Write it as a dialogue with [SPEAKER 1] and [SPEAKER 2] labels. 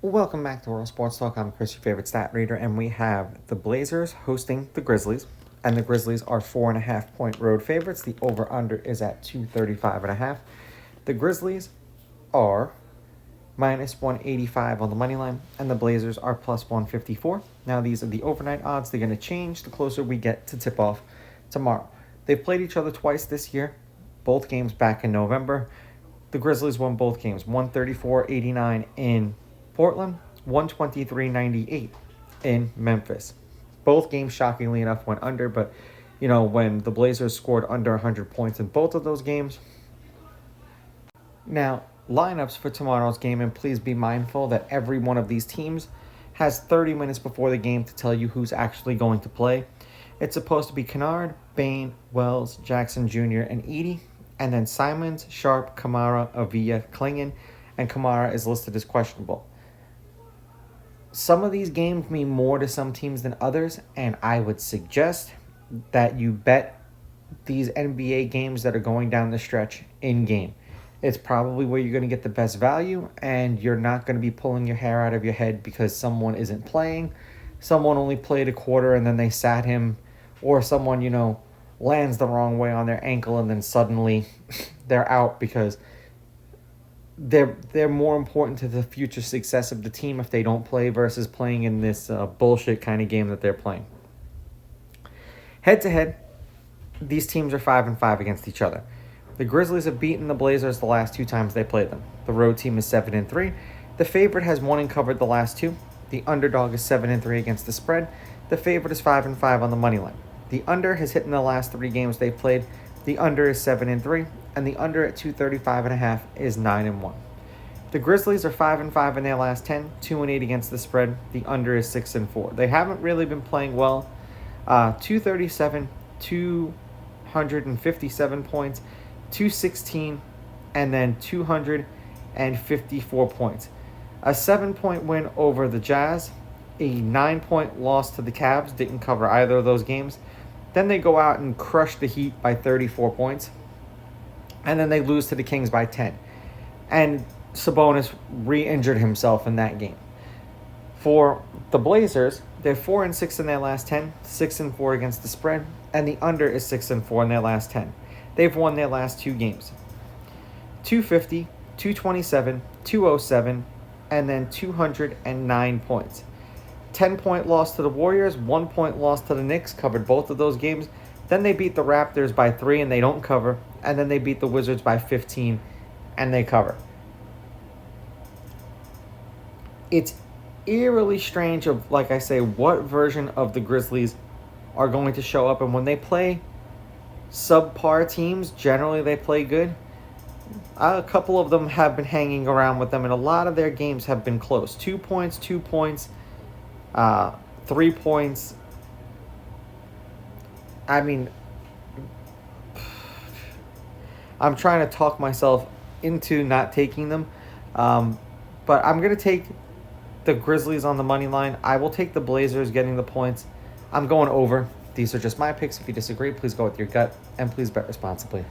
[SPEAKER 1] Welcome back to World Sports Talk. I'm Chris, your favorite stat reader, and we have the Blazers hosting the Grizzlies, and the Grizzlies are 4.5-point road favorites. The over/under is at 235.5. The Grizzlies are minus 185 on the money line, and the Blazers are plus 154. Now, these are the overnight odds. They're going to change the closer we get to tip-off tomorrow. They've played each other twice this year, both games back in November. The Grizzlies won both games, 134-89 in Portland, 123-98 in Memphis. Both games, shockingly enough, went under, but, when the Blazers scored under 100 points in both of those games. Now, lineups for tomorrow's game, and please be mindful that every one of these teams has 30 minutes before the game to tell you who's actually going to play. It's supposed to be Kennard, Bain, Wells, Jackson Jr., and Edey, and then Simons, Sharp, Kamara, Avila, Klingon, and Kamara is listed as questionable. Some of these games mean more to some teams than others, and I would suggest that you bet these NBA games that are going down the stretch in-game. It's probably where you're going to get the best value, and you're not going to be pulling your hair out of your head because someone isn't playing, someone only played a quarter and then they sat him, or someone, lands the wrong way on their ankle and then suddenly they're out because they're more important to the future success of the team if they don't play versus playing in this bullshit kind of game that they're playing. Head-to-head, these teams are 5-5 against each other. The Grizzlies have beaten the Blazers the last two times they played them. The road team is 7-3. The favorite has won and covered the last two. The underdog is 7-3 against the spread. The favorite is 5-5 on the money line. The under has hit in the last three games they've played. The under is 7-3, and the under at 235.5 is 9-1. The Grizzlies are 5-5 in their last 10, 2-8 against the spread. The under is 6-4. They haven't really been playing well. 237, 257 points, 216, and then 254 points. A 7-point win over the Jazz, a 9-point loss to the Cavs, didn't cover either of those games. Then they go out and crush the Heat by 34 points. And then they lose to the Kings by 10. And Sabonis re-injured himself in that game. For the Blazers, they're 4-6 in their last 10, 6-4 against the spread, and the under is 6-4 in their last 10. They've won their last two games. 250, 227, 207, and then 209 points. 10-point loss to the Warriors, 1-point loss to the Knicks, covered both of those games. Then they beat the Raptors by 3 and they don't cover. And then they beat the Wizards by 15 and they cover. It's eerily strange of, like I say, what version of the Grizzlies are going to show up. And when they play subpar teams, generally they play good. A couple of them have been hanging around with them, and a lot of their games have been close. 2 points, 2 points. 3 points. I mean, I'm trying to talk myself into not taking them. But I'm going to take the Grizzlies on the money line. I will take the Blazers getting the points. I'm going over. These are just my picks. If you disagree, please go with your gut, and please bet responsibly.